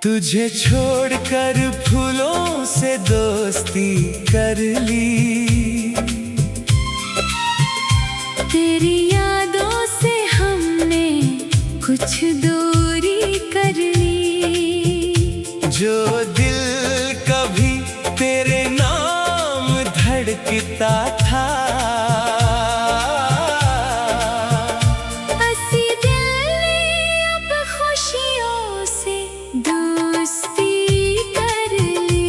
तुझे छोड़कर फूलों से दोस्ती कर ली। तेरी यादों से हमने कुछ दूरी कर ली। जो दिल कभी तेरे नाम धड़कता था, बसी दिल ने अब खुशियों से दोस्ती कर ली।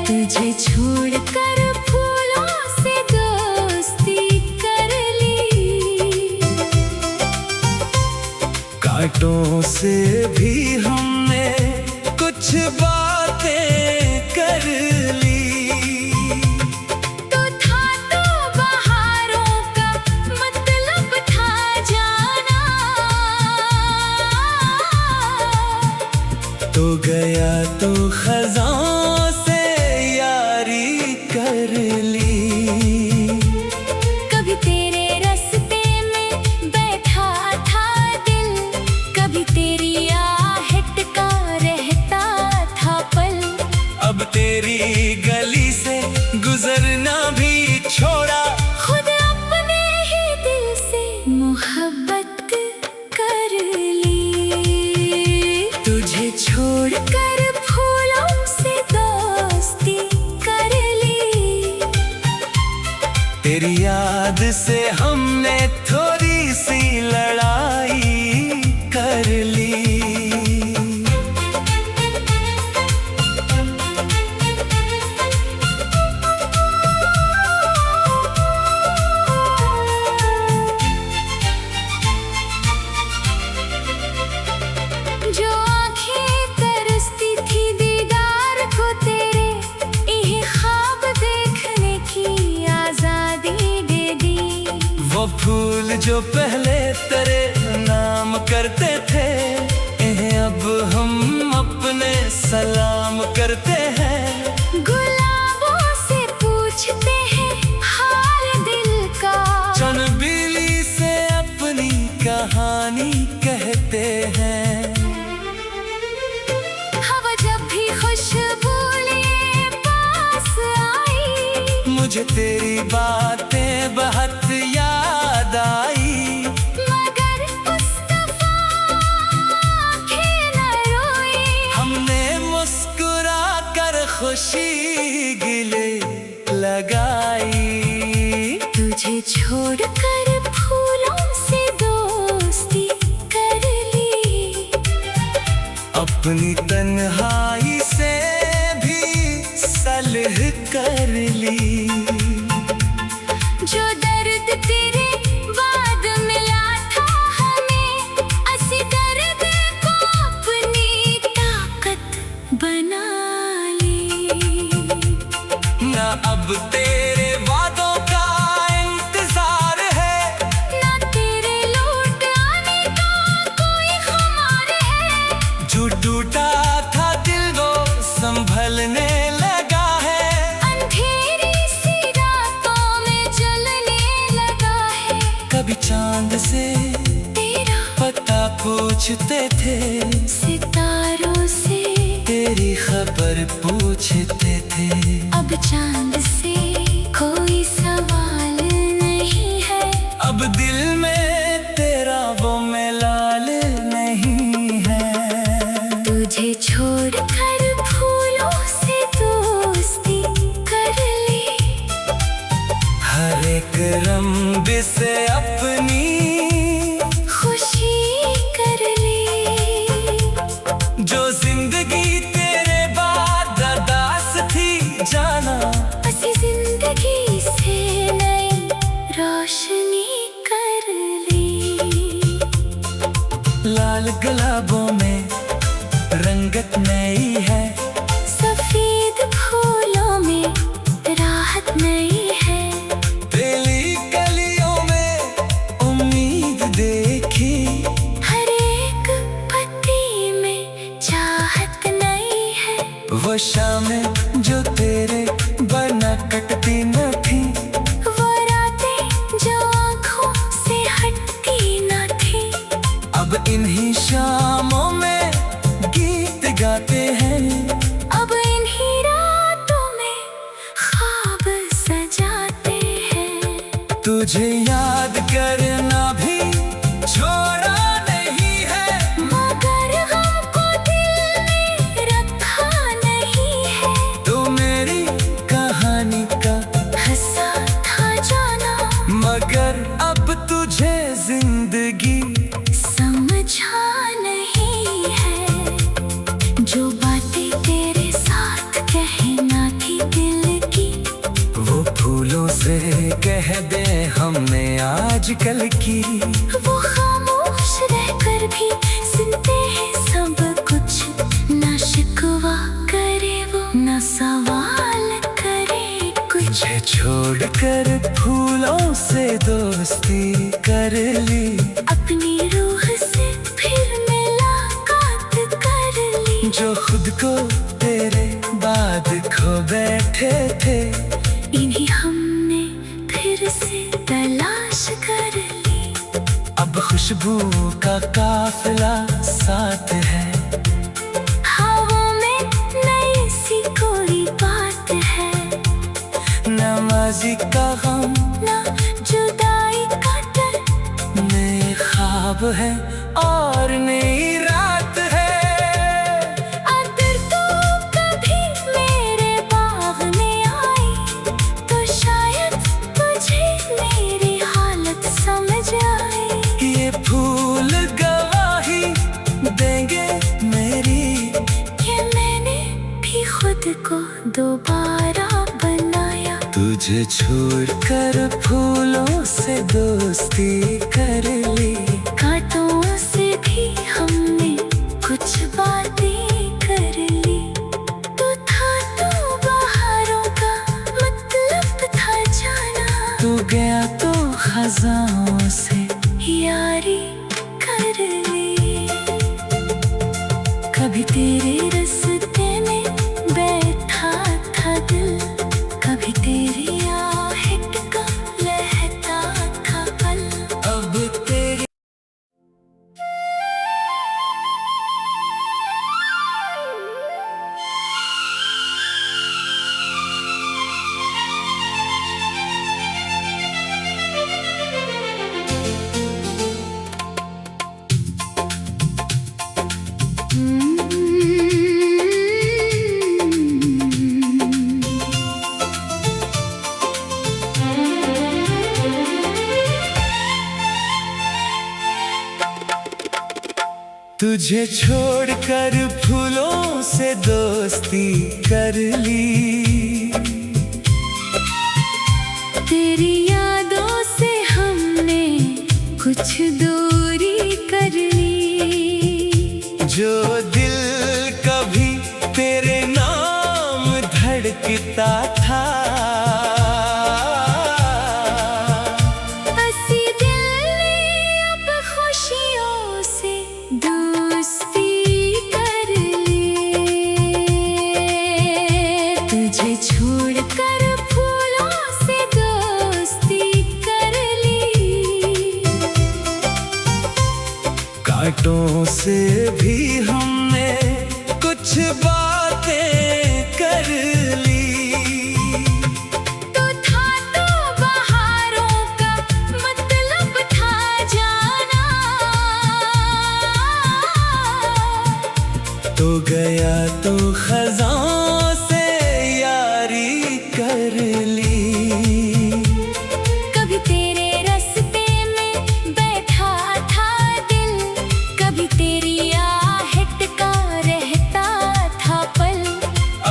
तुझे छोड़कर फूलों से दोस्ती कर ली। कांटों से भी हमने कुछ बातें कर ली। तो था तो बहारों का मतलब था जाना, तो गया तो खज़ां से यारी कर ली। कभी तेरे रास्ते में बैठा था दिल, कभी तेरी आहट का रहता था पल। अब तेरी गली से गुजरना भी छोड़ा, खुद अपने ही दिल से मोहब्बत कर ली। तुझे छोड़कर फूलों से दोस्ती कर ली। तेरी याद से हमने थोड़ी सी लड़ाई कर ली। जो आँखें तरसती थी दीदार को तेरे, यही ख्वाब देखने की आजादी दे दी। वो फूल जो पहले तेरे नाम करते थे, इन्हें अब हम अपने सलाम करते हैं। गुलाबों से पूछते हैं हाल दिल का, चनबीली से अपनी कहानी कहते हैं। हवा जब भी खुशबू लिए पास आई, मुझे तेरी बातें बहुत याद आई। मगर मुस्तफा आँखें न रोई। हमने मुस्कुरा कर खुशी गिले लगाई। तुझे छोड़कर फूलों से दोस्ती कर ली। अपनी तन्हाई से भी सलह कर ली। जो दर्द तेरे बाद मिला था हमें, असी दर्द को अपनी ताकत बना ली। ना अब तेरे वादों का इंतजार है, ना तेरे लौट आने का कोई खुमार है। जो टूटा था दिल वो संभलने लगा है। अंधेरी सी रातों में जलने लगा है। कभी चांद से तेरा पता पूछते थे, सितारों से तेरी खबर पूछते थे। अब चांद से कोई सवाल नहीं है। अब दिल में तेरा वो मिलाल नहीं है। तुझे छोड़कर फूलों से दोस्ती कर ली। हर एक रंग से अपनी खुशी कर ली। जो जिंदगी तेरे बाद अरदास थी जाना, असी जिंदगी से नई रोशनी कर ली। लाल गुलाबों में रंगत नई है, सफेद फूलों में राहत नई है। बेली कलियों में उम्मीद देखी, हर एक पत्ती में चाहत नई है। वो शामें जो तेरे बना कटती न थी, वो रातें जो आँखों से हटती न थी। अब इन्हीं शामों तुझे याद करना भी छोड़ा नहीं है, मगर हमको दिल में रखा नहीं है। तो मेरी कहानी का हंसा था जाना, मगर अब तुझे जिंदगी समझा नहीं है। जो बातें तेरे साथ कहना थी दिल की, वो फूलों से कह दे हमने आजकल की। वो खामोश रहकर भी सुनते हैं सब कुछ, ना शिकवा करे वो ना सवाल करे कुछ। तुझे छोड़कर फूलों से दोस्ती कर ली, अपनी रूह से फिर मुलाकात कर ली। जो खुद को तेरे बाद खो बैठे थे, इन्हीं हमने फिर से तलाश कर ली। अब खुशबू का काफिला साथ है, हवा में नई सी कोई बात है। नमाज़ी का गम ना जुदाई का डर, नए ख्वाब है और नई रात है। अगर तू कभी मेरे बाग में आई, तो शायद तुझे मेरी हालत समझ आए। ये फूल गवाही देंगे मेरी, कि मैंने भी खुद को दोबारा बनाया। तुझे छोड़कर फूलों से दोस्ती कर ली, कांटों से भी हमने कुछ बातें कर ली। तू था तो बहारों का मतलब था जाना, तू गया तो खजाओं से यारी कर ली। कभी तेरे रास्ते में बैठा था दिल, कभी तेरी आहट का लहता था पल। अब तेरी तुझे छोड़कर फूलों से दोस्ती कर ली, तेरी यादों से हमने कुछ दूरी कर ली। जो दिल कभी तेरे नाम धड़कता था, हंसी दिल ने अब खुशियों से दोस्ती कर ली। तुझे छोड़कर फूलों से दोस्ती कर ली। कांटों से भी हमने कुछ बातें कर ली। तो था तो बहारों का मतलब था जाना, तो गया तो खजां से यारी कर ली। कभी तेरे रास्ते में बैठा था दिल, कभी तेरी आहट का रहता था पल।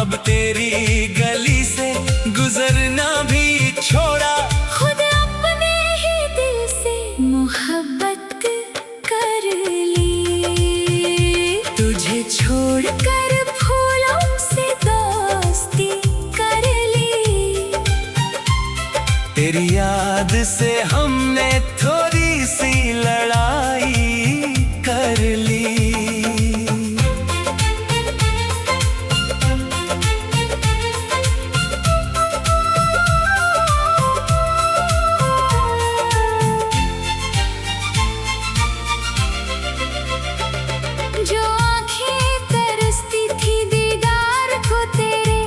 अब तेरी गली से गुजरना भी छोड़ा, खुद अपने ही दिल से मोहब्बत कर ली। तुझे छोड़कर फूलों से दोस्ती कर ली। तेरी याद से हमने थोड़ी सी लड़ाई कर ली। जो आँखें तरसती थी दीदार को तेरे,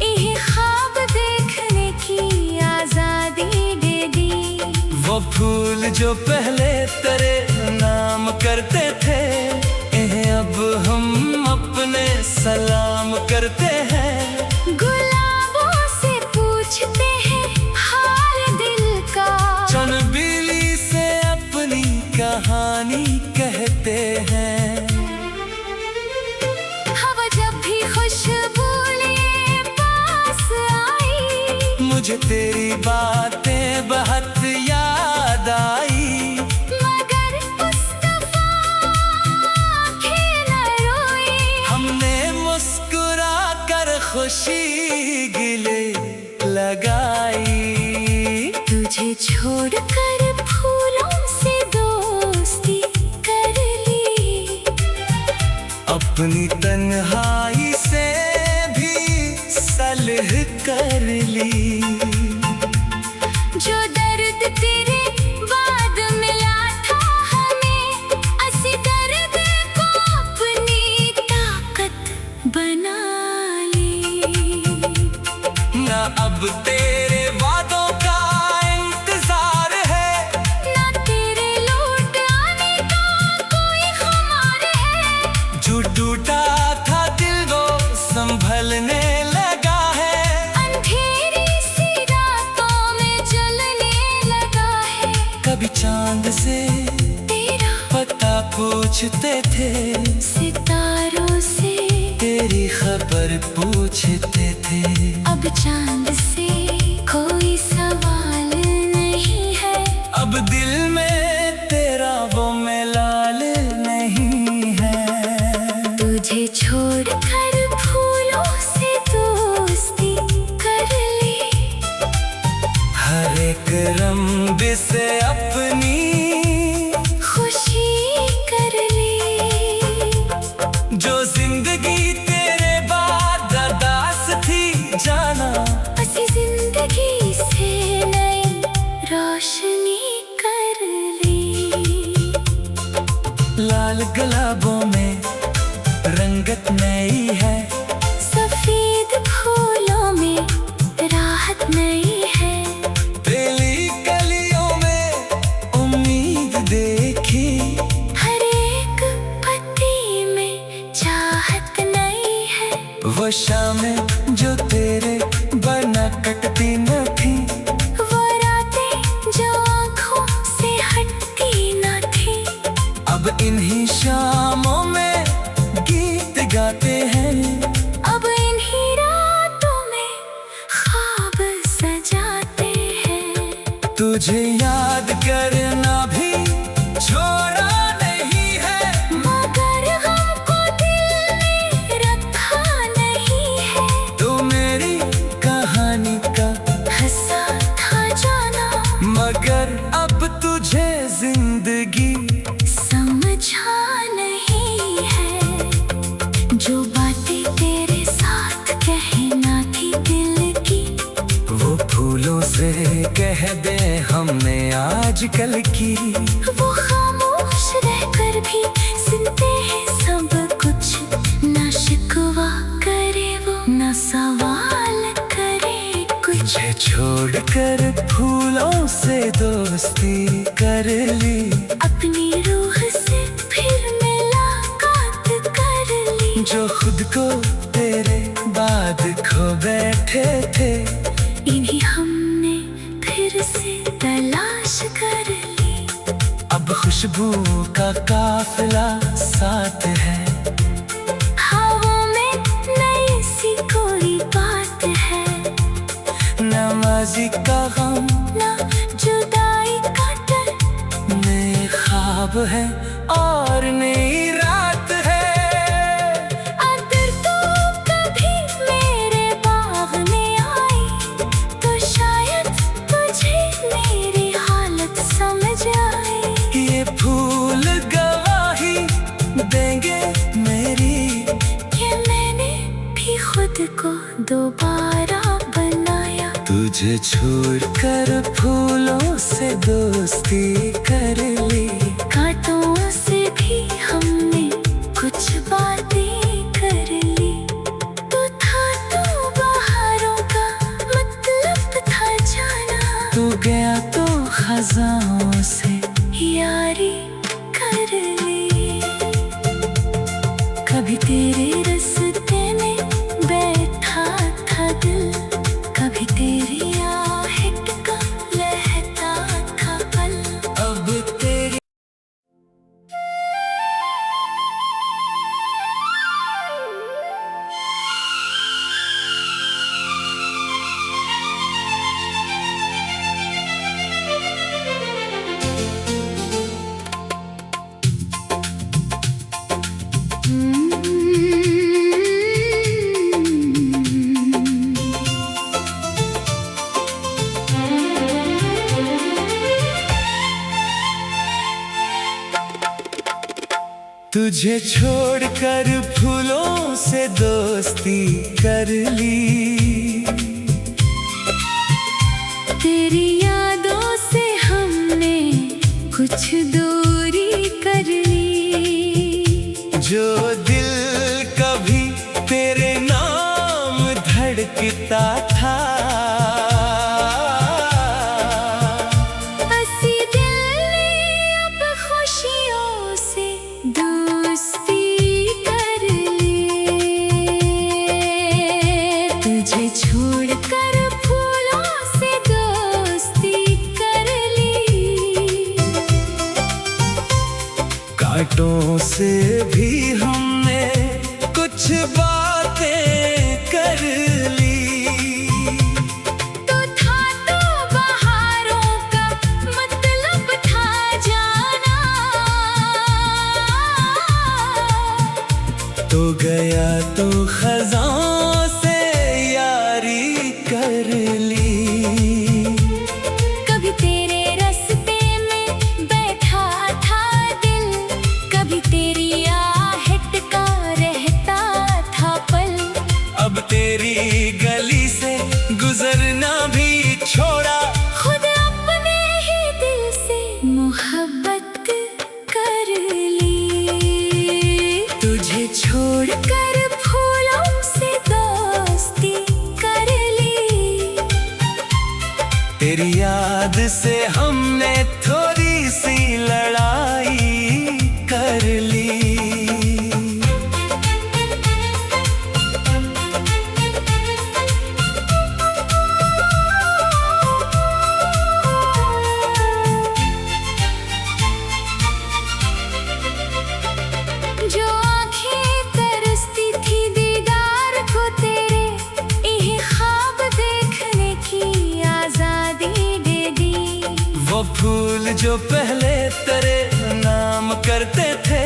यही ख्वाब देखने की आजादी दे दी। फूल जो पहले तेरे नाम करते थे, इन्हें अब हम अपने सलाम करते हैं। गुलाबों से पूछते हैं हाल दिल का, चनबीली से अपनी कहानी कहते हैं। हवा जब भी खुशबू लिए पास आई, मुझे तेरी बातें बहुत याद आई। मगर उस दफा आँखें न रोई, हमने मुस्कुरा कर खुशी गिले लगाई। तुझे छोड़कर फूलों से दोस्ती कर ली, अपनी तन्हाई से भी सलह कर ली। जो दर्द तेरे बाद मिला था हमें, असी दर्द को अपनी ताकत बना ली। ना अब तेरे वादों का इंतजार है, ना तेरे लौट आने का कोई खुमार है। जो टूटा था दिल वो संभलने लगा है। अंधेरी सी रातों में जलने लगा है। कभी चांद से तेरा पता पूछते थे, सितारों से तेरी खबर पूछते थे। अब चांद से कोई सवाल नहीं है। अब दिल में तेरा वो मिलाल नहीं है। तुझे छोड़कर फूलों से दोस्ती कर ली, हर एक रंग से अपनी खुशी कर ली। जो जिंदगी तेरे बाद अरदास थी जाना, असी जिंदगी से नई रोशनी कर ली। लाल गुलाबों में रंगत नई है, सफेद फूलों में राहत नई है। बेली कलियों में उम्मीद देखी, हर एक पत्ती में चाहत नई है। वो शामें जो तेरे बना कटती न थी, वो रातें जो आँखों से हटती न थी, अब इन्हीं शामों में गीत गाते हैं। अब इन्हीं रातों में ख्वाब सजाते हैं। तुझे याद करना भी छोड़ा नहीं है, मगर हमको दिल में रखा नहीं है। तो मेरी कहानी का हंसा था जाना, मगर अब तुझे जिंदगी समझा नहीं है। जो बातें तेरे साथ कहना थी दिल की, वो फूलों से कह दे हमने आजकल की। वो खामोश रहकर भी सुनते हैं सब कुछ। ना शिकवा करे वो, ना सवाल करे कुछ। तुझे छोड़कर फूलों से दोस्ती कर ली, अपनी रूह से फिर मुलाकात कर ली। जो खुद को तेरे बाद खो बैठे थे, इन्हीं हमने फिर से तलाश कर ली। अब खुशबू का काफिला साथ है। हवाओं में नई सी कोई बात है। नमाज़ी का गम ना जुदाई का डर, नए ख्वाब है और नई रात है। अगर तू कभी मेरे बाग में आई, तो शायद तुझे मेरी हालत समझ आए। ये फूल गवाही देंगे मेरी, कि मैंने भी खुद को दोबारा बनाया। तुझे छोड़कर फूलों से दोस्ती कर ली। कांटों से भी हमने कुछ बातें कर ली। तू था तो बहारों का मतलब था जाना, तू गया तो खजाओं कभी तेरे रास्ते में बैठा था दिल, कभी तेरी आहट का लहता था पल। अब तेरी तुझे छोड़कर फूलों से दोस्ती कर ली, तेरी यादों से हमने कुछ दूरी कर ली। जो दिल कभी तेरे नाम धड़कता था, हंसी दिल ने अब खुशियों से दोस्ती कर ली। तुझे छोड़कर फूलों से दोस्ती कर ली। कांटों से भी हमने कुछ बातें कर ली। तो था तो बहारों का मतलब था जाना, तो गया तो खजां से यारी कर ली। कभी तेरे रास्ते में बैठा था दिल, कभी तेरी आहट का रहता था पल। अब तेरी गली से गुजरना भी छोड़ा, खुद अपने ही दिल से मोहब्बत कर ली। तुझे छोड़कर फूलों से दोस्ती कर ली। तेरी याद से हमने थोड़ी सी लड़ाई कर ली। जो आँखें तरसती थी दीदार को तेरे, यही ख्वाब देखने की आजादी दे दी। वो फूल जो पहले तेरे नाम करते थे,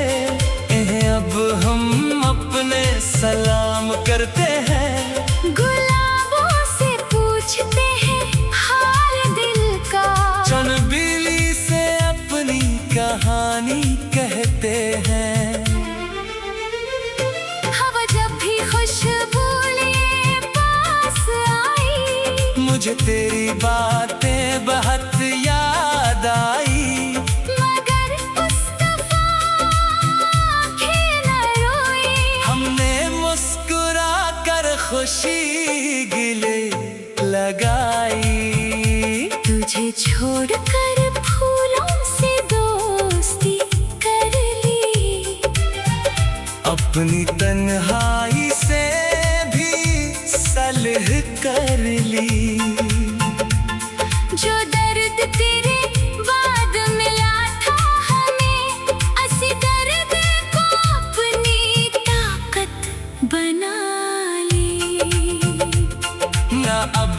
इन्हें अब हम अपने सलाम करते हैं। गुलाबों से पूछते हैं हाल दिल का, चनबीली से अपनी कहानी कहते हैं। हवा जब भी खुशबू लिए पास आई, मुझे तेरी बातें बहुत याद आई। मगर मुस्तफा आँखें न रोई। हमने मुस्कुरा कर खुशी गिले लगाई। तुझे छोड़कर फूलों से दोस्ती कर ली। अपनी तन्हाई से भी सलह कर ली। जो दर्द तेरे बाद मिला था हमें, असी दर्द को अपनी ताकत बना ली। ना अब